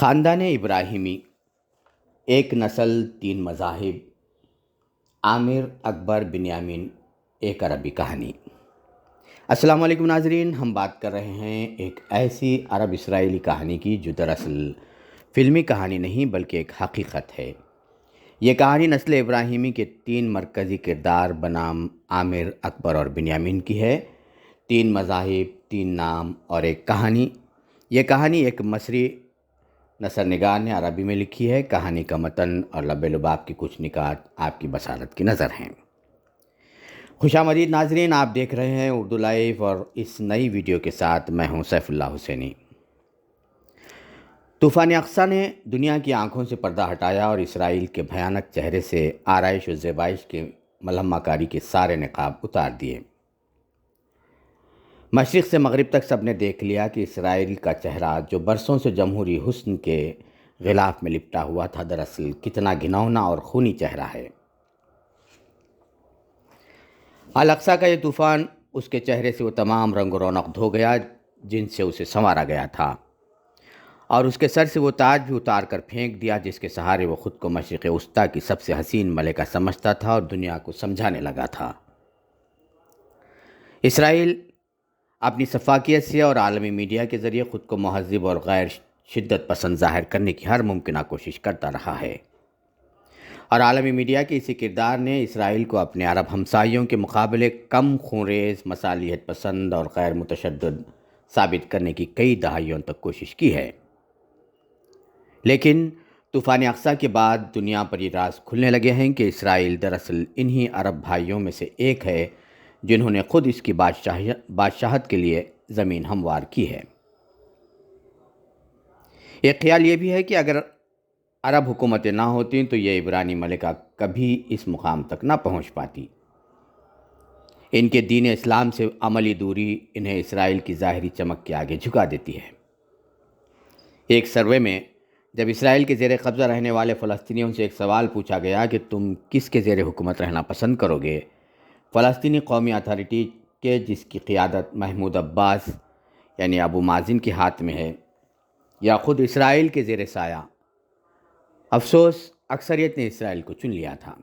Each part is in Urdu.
خاندان ابراہیمی، ایک نسل تین مذاہب، عامر اکبر بنیامین، ایک عربی کہانی۔ السلام علیکم ناظرین، ہم بات کر رہے ہیں ایک ایسی عرب اسرائیلی کہانی کی جو دراصل فلمی کہانی نہیں بلکہ ایک حقیقت ہے۔ یہ کہانی نسل ابراہیمی کے تین مرکزی کردار بنام عامر، اکبر اور بنیامین کی ہے۔ تین مذاہب، تین نام اور ایک کہانی۔ یہ کہانی ایک مصری نثر نگار نے عربی میں لکھی ہے۔ کہانی کا متن اور لب لباب کی کچھ نکات آپ کی بصارت کی نظر ہیں۔ خوش آمدید ناظرین، آپ دیکھ رہے ہیں اردو لائیو اور اس نئی ویڈیو کے ساتھ میں ہوں سیف اللہ حسینی۔ طوفان اقصیٰ نے دنیا کی آنکھوں سے پردہ ہٹایا اور اسرائیل کے بھیانک چہرے سے آرائش و زیبائش کے ملحمہ کاری کے سارے نقاب اتار دیے۔ مشرق سے مغرب تک سب نے دیکھ لیا کہ اسرائیل کا چہرہ جو برسوں سے جمہوری حسن کے غلاف میں لپٹا ہوا تھا، دراصل کتنا گھناؤنا اور خونی چہرہ ہے۔ الاقصیٰ کا یہ طوفان اس کے چہرے سے وہ تمام رنگ و رونق دھو گیا جن سے اسے سنوارا گیا تھا، اور اس کے سر سے وہ تاج بھی اتار کر پھینک دیا جس کے سہارے وہ خود کو مشرق وسطیٰ کی سب سے حسین ملکہ سمجھتا تھا اور دنیا کو سمجھانے لگا تھا۔ اسرائیل اپنی سفاکیت سے اور عالمی میڈیا کے ذریعے خود کو مہذب اور غیر شدت پسند ظاہر کرنے کی ہر ممکنہ کوشش کرتا رہا ہے، اور عالمی میڈیا کے اسی کردار نے اسرائیل کو اپنے عرب ہمسائیوں کے مقابلے کم خونریز، مصالحت پسند اور غیر متشدد ثابت کرنے کی کئی دہائیوں تک کوشش کی ہے۔ لیکن طوفان اقصیٰ کے بعد دنیا پر یہ راز کھلنے لگے ہیں کہ اسرائیل دراصل انہی عرب بھائیوں میں سے ایک ہے جنہوں نے خود اس کی بادشاہت کے لیے زمین ہموار کی ہے۔ ایک خیال یہ بھی ہے کہ اگر عرب حکومتیں نہ ہوتیں تو یہ عبرانی ملکہ کبھی اس مقام تک نہ پہنچ پاتی۔ ان کے دین اسلام سے عملی دوری انہیں اسرائیل کی ظاہری چمک کے آگے جھکا دیتی ہے۔ ایک سروے میں جب اسرائیل کے زیر قبضہ رہنے والے فلسطینیوں سے ایک سوال پوچھا گیا کہ تم کس کے زیر حکومت رہنا پسند کرو گے، فلسطینی قومی اتھارٹی کے جس کی قیادت محمود عباس یعنی ابو مازن کے ہاتھ میں ہے، یا خود اسرائیل کے زیر سایہ، افسوس اکثریت نے اسرائیل کو چن لیا تھا۔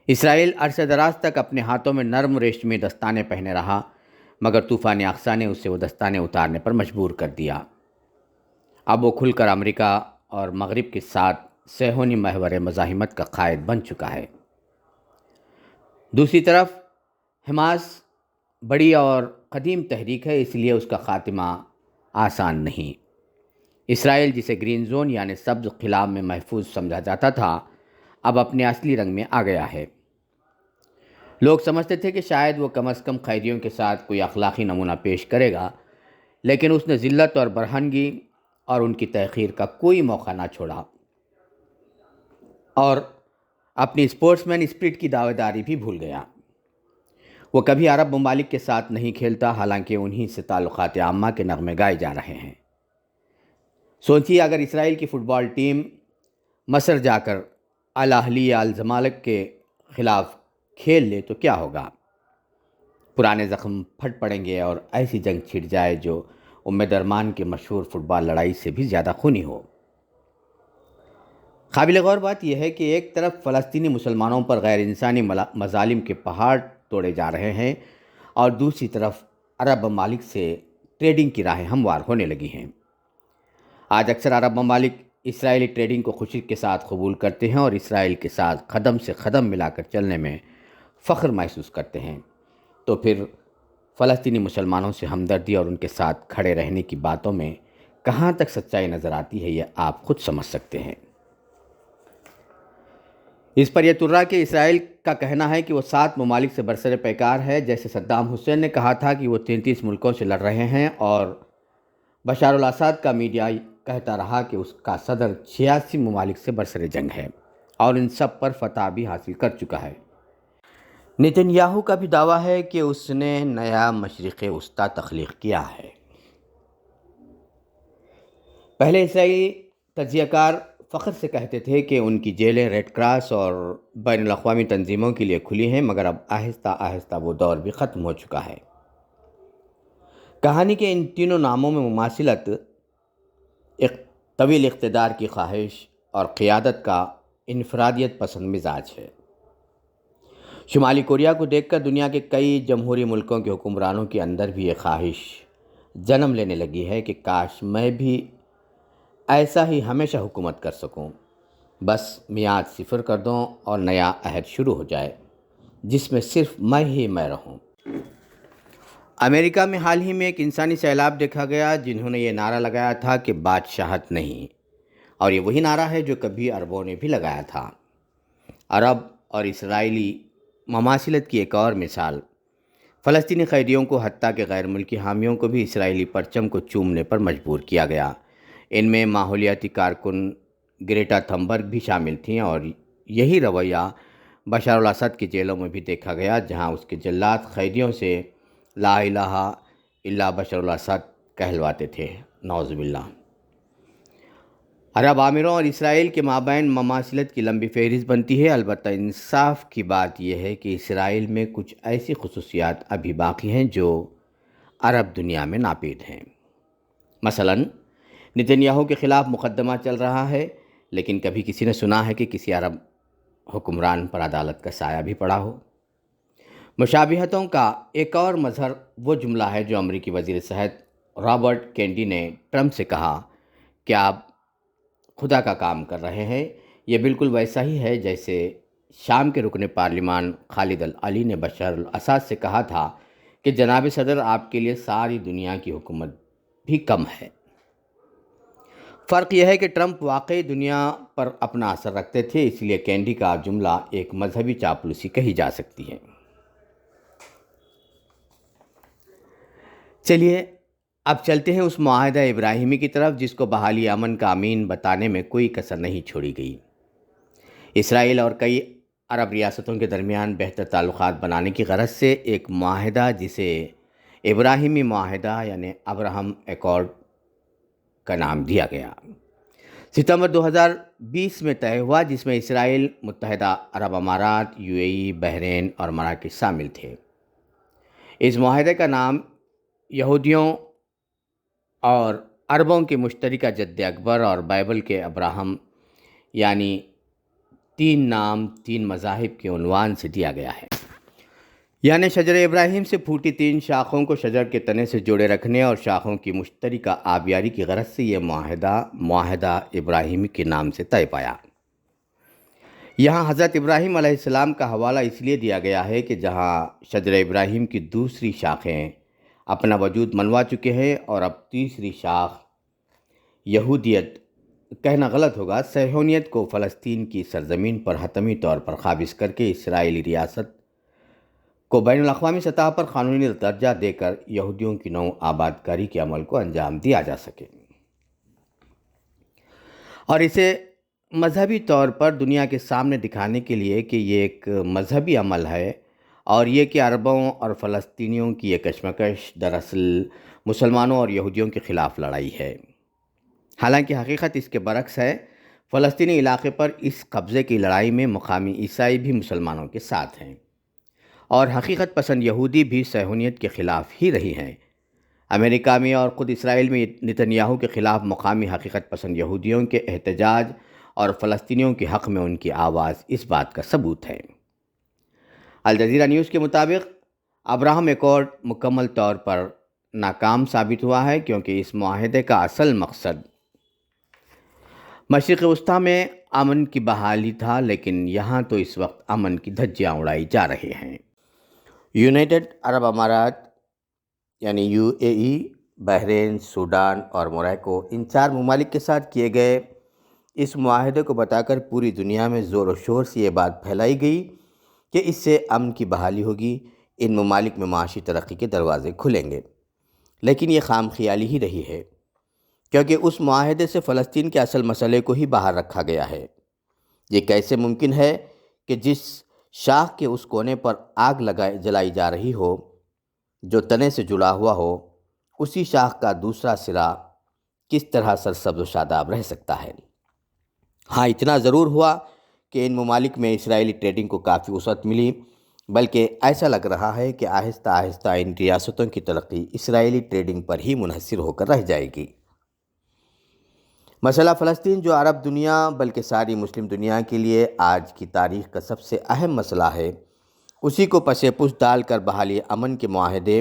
اسرائیل عرصہ دراز تک اپنے ہاتھوں میں نرم ریشمی دستانے پہنے رہا، مگر طوفان اقصیٰ نے اسے وہ دستانے اتارنے پر مجبور کر دیا۔ اب وہ کھل کر امریکہ اور مغرب کے ساتھ صہیونی محور مزاحمت کا قائد بن چکا ہے۔ دوسری طرف حماس بڑی اور قدیم تحریک ہے، اس لیے اس کا خاتمہ آسان نہیں۔ اسرائیل جسے گرین زون یعنی سبز خلا میں محفوظ سمجھا جاتا تھا، اب اپنے اصلی رنگ میں آ گیا ہے۔ لوگ سمجھتے تھے کہ شاید وہ کم از کم قیدیوں کے ساتھ کوئی اخلاقی نمونہ پیش کرے گا، لیکن اس نے ذلت اور برہنگی اور ان کی تحقیر کا کوئی موقع نہ چھوڑا، اور اپنی اسپورٹس مین اسپرٹ کی دعوے داری بھی بھول گیا۔ وہ کبھی عرب ممالک کے ساتھ نہیں کھیلتا، حالانکہ انہی سے تعلقات عامہ کے نغمے گائے جا رہے ہیں۔ سوچیے اگر اسرائیل کی فٹ بال ٹیم مصر جا کر الاہلی یا الزمالک کے خلاف کھیل لے تو کیا ہوگا؟ پرانے زخم پھٹ پڑیں گے اور ایسی جنگ چھڑ جائے جو درمان کی مشہور فٹ بال لڑائی سے بھی زیادہ خونی ہو۔ قابل غور بات یہ ہے کہ ایک طرف فلسطینی مسلمانوں پر غیر انسانی مظالم کے پہاڑ توڑے جا رہے ہیں، اور دوسری طرف عرب ممالک سے ٹریڈنگ کی راہیں ہموار ہونے لگی ہیں۔ آج اکثر عرب ممالک اسرائیلی ٹریڈنگ کو خوشی کے ساتھ قبول کرتے ہیں اور اسرائیل کے ساتھ قدم سے قدم ملا کر چلنے میں فخر محسوس کرتے ہیں، تو پھر فلسطینی مسلمانوں سے ہمدردی اور ان کے ساتھ کھڑے رہنے کی باتوں میں کہاں تک سچائی نظر آتی ہے، یہ آپ خود سمجھ سکتے ہیں۔ اس پر یہ ترا کہ اسرائیل کا کہنا ہے کہ وہ 7 ممالک سے برسر پیکار ہے، جیسے صدام حسین نے کہا تھا کہ وہ 33 ملکوں سے لڑ رہے ہیں، اور بشار الاسد کا میڈیا کہتا رہا کہ اس کا صدر 86 ممالک سے برسر جنگ ہے اور ان سب پر فتح بھی حاصل کر چکا ہے۔ نتن یاہو کا بھی دعویٰ ہے کہ اس نے نیا مشرق وسطیٰ تخلیق کیا ہے۔ پہلے اسرائیلی تجزیہ کار فخر سے کہتے تھے کہ ان کی جیلیں ریڈ کراس اور بین الاقوامی تنظیموں کے لیے کھلی ہیں، مگر اب آہستہ آہستہ وہ دور بھی ختم ہو چکا ہے۔ کہانی کے ان تینوں ناموں میں مماثلت ایک طویل اقتدار کی خواہش اور قیادت کا انفرادیت پسند مزاج ہے۔ شمالی کوریا کو دیکھ کر دنیا کے کئی جمہوری ملکوں کے حکمرانوں کے اندر بھی یہ خواہش جنم لینے لگی ہے کہ کاش میں بھی ایسا ہی ہمیشہ حکومت کر سکوں، بس میعاد صفر کر دوں اور نیا عہد شروع ہو جائے جس میں صرف میں رہوں۔ امریکہ میں حال ہی میں ایک انسانی سیلاب دیکھا گیا جنہوں نے یہ نعرہ لگایا تھا کہ بادشاہت نہیں، اور یہ وہی نعرہ ہے جو کبھی عربوں نے بھی لگایا تھا۔ عرب اور اسرائیلی مماثلت کی ایک اور مثال، فلسطینی قیدیوں کو حتیٰ کہ غیر ملکی حامیوں کو بھی اسرائیلی پرچم کو چومنے پر مجبور کیا گیا۔ ان میں ماحولیاتی کارکن گریٹا تھمبرگ بھی شامل تھیں، اور یہی رویہ بشار الاسد کی جیلوں میں بھی دیکھا گیا جہاں اس کے جلاد قیدیوں سے لا الہ الا بشار الاسد کہلواتے تھے، نعوذ باللہ۔ عرب اماروں اور اسرائیل کے مابین مماثلت کی لمبی فہرست بنتی ہے، البتہ انصاف کی بات یہ ہے کہ اسرائیل میں کچھ ایسی خصوصیات ابھی باقی ہیں جو عرب دنیا میں ناپید ہیں۔ مثلاً نتن یاہو کے خلاف مقدمہ چل رہا ہے، لیکن کبھی کسی نے سنا ہے کہ کسی عرب حکمران پر عدالت کا سایہ بھی پڑا ہو؟ مشابہتوں کا ایک اور مظہر وہ جملہ ہے جو امریکی وزیر صحت رابرٹ کینڈی نے ٹرمپ سے کہا کہ آپ خدا کا کام کر رہے ہیں۔ یہ بالکل ویسا ہی ہے جیسے شام کے رکن پارلیمان خالد العلی نے بشار الاسد سے کہا تھا کہ جناب صدر آپ کے لیے ساری دنیا کی حکومت بھی کم ہے۔ فرق یہ ہے کہ ٹرمپ واقعی دنیا پر اپنا اثر رکھتے تھے، اس لیے کینڈی کا جملہ ایک مذہبی چاپلوسی کہی جا سکتی ہے۔ چلیے اب چلتے ہیں اس معاہدہ ابراہیمی کی طرف جس کو بحالی امن کا امین بتانے میں کوئی کسر نہیں چھوڑی گئی۔ اسرائیل اور کئی عرب ریاستوں کے درمیان بہتر تعلقات بنانے کی غرض سے ایک معاہدہ جسے ابراہیمی معاہدہ یعنی ابراہم ایکارڈ کا نام دیا گیا، ستمبر 2020 میں طے ہوا، جس میں اسرائیل، متحدہ عرب امارات، UAE، بحرین اور مراکش شامل تھے۔ اس معاہدے کا نام یہودیوں اور عربوں کے مشترکہ جد اکبر اور بائبل کے ابراہم یعنی 3 نام 3 مذاہب کے عنوان سے دیا گیا ہے۔ یعنی شجر ابراہیم سے پھوٹی 3 شاخوں کو شجر کے تنے سے جوڑے رکھنے اور شاخوں کی مشترکہ آبیاری کی غرض سے یہ معاہدہ ابراہیمی کے نام سے طے پایا۔ یہاں حضرت ابراہیم علیہ السلام کا حوالہ اس لیے دیا گیا ہے کہ جہاں شجر ابراہیم کی دوسری شاخیں اپنا وجود منوا چکے ہیں اور اب تیسری شاخ یہودیت، کہنا غلط ہوگا، صہیونیت کو فلسطین کی سرزمین پر حتمی طور پر قابض کر کے اسرائیلی ریاست کو بین الاقوامی سطح پر قانونی درجہ دے کر یہودیوں کی نو آباد کاری کے عمل کو انجام دیا جا سکے، اور اسے مذہبی طور پر دنیا کے سامنے دکھانے کے لیے کہ یہ ایک مذہبی عمل ہے، اور یہ کہ عربوں اور فلسطینیوں کی یہ کشمکش دراصل مسلمانوں اور یہودیوں کے خلاف لڑائی ہے۔ حالانکہ حقیقت اس کے برعکس ہے، فلسطینی علاقے پر اس قبضے کی لڑائی میں مقامی عیسائی بھی مسلمانوں کے ساتھ ہیں، اور حقیقت پسند یہودی بھی صہیونیت کے خلاف ہی رہی ہیں۔ امریکہ میں اور خود اسرائیل میں نتن یاہو کے خلاف مقامی حقیقت پسند یہودیوں کے احتجاج اور فلسطینیوں کے حق میں ان کی آواز اس بات کا ثبوت ہے۔ الجزیرہ نیوز کے مطابق ابراہم ایکارڈ مکمل طور پر ناکام ثابت ہوا ہے کیونکہ اس معاہدے کا اصل مقصد مشرق وسطیٰ میں امن کی بحالی تھا، لیکن یہاں تو اس وقت امن کی دھجیاں اڑائی جا رہی ہیں۔ یونائٹڈ عرب امارات یعنی UAE، بحرین، سوڈان اور موریکو، ان 4 ممالک کے ساتھ کیے گئے اس معاہدے کو بتا کر پوری دنیا میں زور و شور سے یہ بات پھیلائی گئی کہ اس سے امن کی بحالی ہوگی، ان ممالک میں معاشی ترقی کے دروازے کھلیں گے، لیکن یہ خام خیالی ہی رہی ہے، کیونکہ اس معاہدے سے فلسطین کے اصل مسئلے کو ہی باہر رکھا گیا ہے۔ یہ کیسے ممکن ہے کہ جس شاخ کے اس کونے پر آگ جلائی جا رہی ہو، جو تنے سے جڑا ہوا ہو، اسی شاخ کا دوسرا سرا کس طرح سرسبز و شاداب رہ سکتا ہے؟ ہاں، اتنا ضرور ہوا کہ ان ممالک میں اسرائیلی ٹریڈنگ کو کافی وسعت ملی، بلکہ ایسا لگ رہا ہے کہ آہستہ آہستہ ان ریاستوں کی ترقی اسرائیلی ٹریڈنگ پر ہی منحصر ہو کر رہ جائے گی۔ مسئلہ فلسطین جو عرب دنیا بلکہ ساری مسلم دنیا کے لیے آج کی تاریخ کا سب سے اہم مسئلہ ہے، اسی کو پس پش ڈال کر بحالی امن کے معاہدے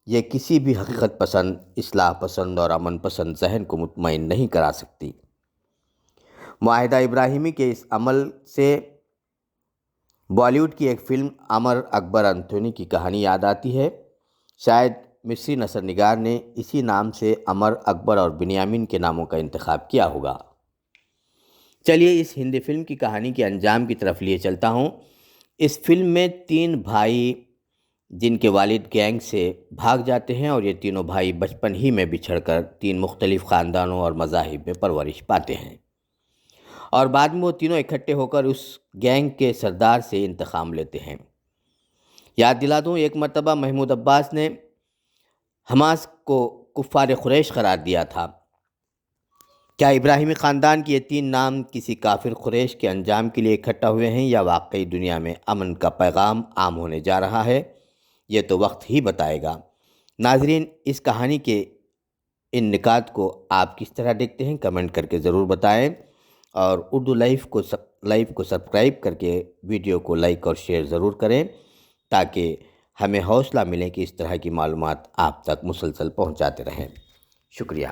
یہ کسی بھی حقیقت پسند، اصلاح پسند اور امن پسند ذہن کو مطمئن نہیں کرا سکتی۔ معاہدہ ابراہیمی کے اس عمل سے بالی ووڈ کی ایک فلم امر اکبر انتھونی کی کہانی یاد آتی ہے۔ شاید مصری نثر نگار نے اسی نام سے امر، اکبر اور بنیامین کے ناموں کا انتخاب کیا ہوگا۔ چلیے اس ہندی فلم کی کہانی کے انجام کی طرف لیے چلتا ہوں۔ اس فلم میں 3 بھائی جن کے والد گینگ سے بھاگ جاتے ہیں اور یہ تینوں بھائی بچپن ہی میں بچھڑ کر 3 مختلف خاندانوں اور مذاہب میں پرورش پاتے ہیں، اور بعد میں وہ تینوں اکٹھے ہو کر اس گینگ کے سردار سے انتقام لیتے ہیں۔ یاد دلا دوں، ایک مرتبہ محمود عباس نے حماس کو کفار قریش قرار دیا تھا۔ کیا ابراہیمی خاندان کے یہ 3 نام کسی کافر قریش کے انجام کے لیے اکٹھا ہوئے ہیں یا واقعی دنیا میں امن کا پیغام عام ہونے جا رہا ہے؟ یہ تو وقت ہی بتائے گا۔ ناظرین، اس کہانی کے ان نکات کو آپ کس طرح دیکھتے ہیں کمنٹ کر کے ضرور بتائیں، اور اردو لائف کو سبسکرائب کر کے ویڈیو کو لائک اور شیئر ضرور کریں تاکہ ہمیں حوصلہ ملے کہ اس طرح کی معلومات آپ تک مسلسل پہنچاتے رہیں۔ شکریہ۔